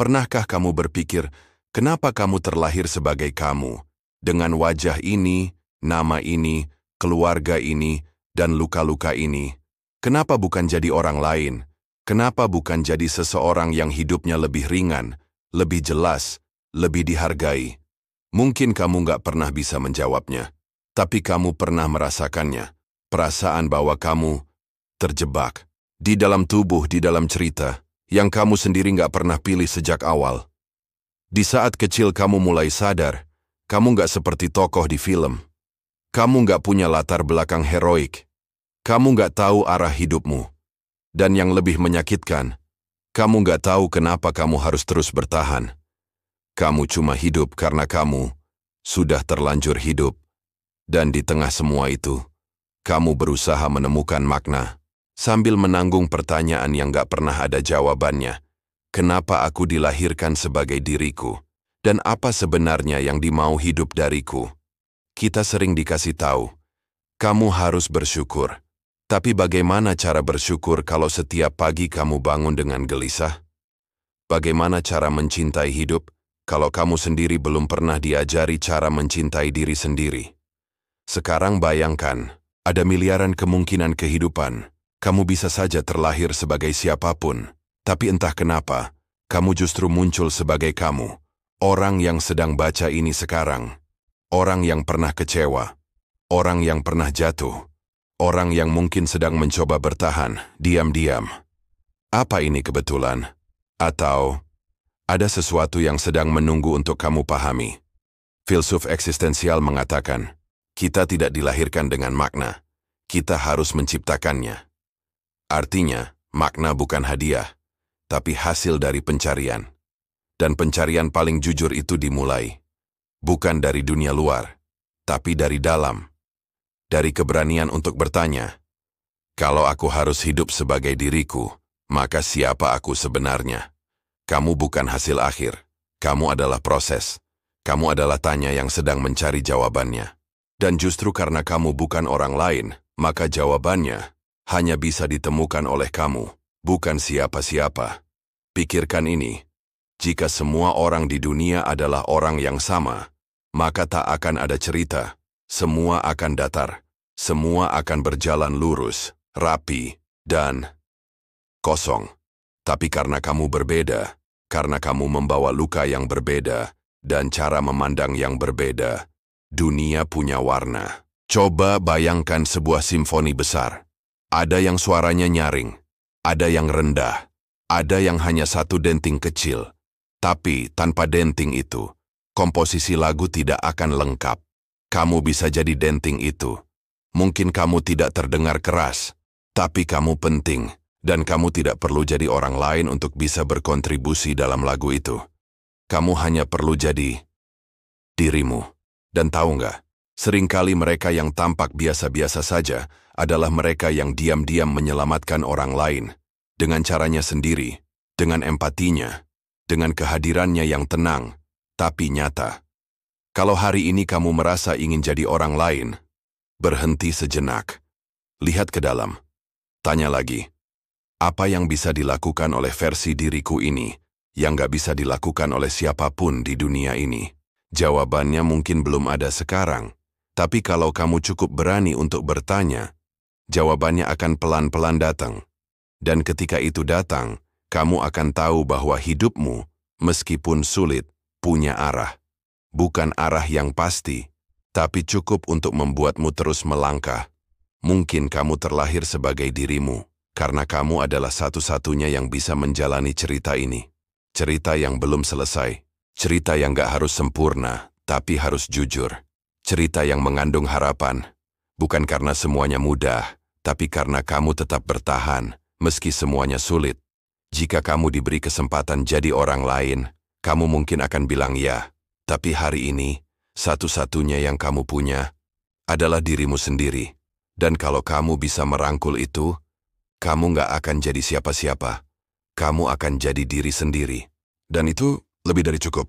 Pernahkah kamu berpikir, kenapa kamu terlahir sebagai kamu, dengan wajah ini, nama ini, keluarga ini, dan luka-luka ini? Kenapa bukan jadi orang lain? Kenapa bukan jadi seseorang yang hidupnya lebih ringan, lebih jelas, lebih dihargai? Mungkin kamu nggak pernah bisa menjawabnya, tapi kamu pernah merasakannya. Perasaan bahwa kamu terjebak di dalam tubuh, di dalam cerita yang kamu sendiri nggak pernah pilih sejak awal. Di saat kecil kamu mulai sadar, kamu nggak seperti tokoh di film. Kamu nggak punya latar belakang heroik. Kamu nggak tahu arah hidupmu. Dan yang lebih menyakitkan, kamu nggak tahu kenapa kamu harus terus bertahan. Kamu cuma hidup karena kamu sudah terlanjur hidup. Dan di tengah semua itu, kamu berusaha menemukan makna, sambil menanggung pertanyaan yang gak pernah ada jawabannya. Kenapa aku dilahirkan sebagai diriku? Dan apa sebenarnya yang dimau hidup dariku? Kita sering dikasih tahu, kamu harus bersyukur. Tapi bagaimana cara bersyukur kalau setiap pagi kamu bangun dengan gelisah? Bagaimana cara mencintai hidup kalau kamu sendiri belum pernah diajari cara mencintai diri sendiri? Sekarang bayangkan, ada miliaran kemungkinan kehidupan. Kamu bisa saja terlahir sebagai siapapun, tapi entah kenapa, kamu justru muncul sebagai kamu. Orang yang sedang baca ini sekarang. Orang yang pernah kecewa. Orang yang pernah jatuh. Orang yang mungkin sedang mencoba bertahan, diam-diam. Apa ini kebetulan? Atau ada sesuatu yang sedang menunggu untuk kamu pahami? Filsuf eksistensial mengatakan, kita tidak dilahirkan dengan makna, kita harus menciptakannya. Artinya, makna bukan hadiah, tapi hasil dari pencarian. Dan pencarian paling jujur itu dimulai, bukan dari dunia luar, tapi dari dalam. Dari keberanian untuk bertanya, kalau aku harus hidup sebagai diriku, maka siapa aku sebenarnya? Kamu bukan hasil akhir, kamu adalah proses. Kamu adalah tanya yang sedang mencari jawabannya. Dan justru karena kamu bukan orang lain, maka jawabannya hanya bisa ditemukan oleh kamu, bukan siapa-siapa. Pikirkan ini, jika semua orang di dunia adalah orang yang sama, maka tak akan ada cerita, semua akan datar, semua akan berjalan lurus, rapi, dan kosong. Tapi karena kamu berbeda, karena kamu membawa luka yang berbeda, dan cara memandang yang berbeda, dunia punya warna. Coba bayangkan sebuah simfoni besar. Ada yang suaranya nyaring, ada yang rendah, ada yang hanya satu denting kecil. Tapi tanpa denting itu, komposisi lagu tidak akan lengkap. Kamu bisa jadi denting itu. Mungkin kamu tidak terdengar keras, tapi kamu penting, dan kamu tidak perlu jadi orang lain untuk bisa berkontribusi dalam lagu itu. Kamu hanya perlu jadi dirimu. Dan tahu nggak, seringkali mereka yang tampak biasa-biasa saja adalah mereka yang diam-diam menyelamatkan orang lain, dengan caranya sendiri, dengan empatinya, dengan kehadirannya yang tenang, tapi nyata. Kalau hari ini kamu merasa ingin jadi orang lain, berhenti sejenak. Lihat ke dalam. Tanya lagi, apa yang bisa dilakukan oleh versi diriku ini, yang nggak bisa dilakukan oleh siapapun di dunia ini? Jawabannya mungkin belum ada sekarang, tapi kalau kamu cukup berani untuk bertanya, jawabannya akan pelan-pelan datang. Dan ketika itu datang, kamu akan tahu bahwa hidupmu, meskipun sulit, punya arah. Bukan arah yang pasti, tapi cukup untuk membuatmu terus melangkah. Mungkin kamu terlahir sebagai dirimu, karena kamu adalah satu-satunya yang bisa menjalani cerita ini. Cerita yang belum selesai. Cerita yang gak harus sempurna, tapi harus jujur. Cerita yang mengandung harapan, bukan karena semuanya mudah, tapi karena kamu tetap bertahan, meski semuanya sulit. Jika kamu diberi kesempatan jadi orang lain, kamu mungkin akan bilang ya, tapi hari ini, satu-satunya yang kamu punya adalah dirimu sendiri. Dan kalau kamu bisa merangkul itu, kamu gak akan jadi siapa-siapa. Kamu akan jadi diri sendiri. Dan itu lebih dari cukup.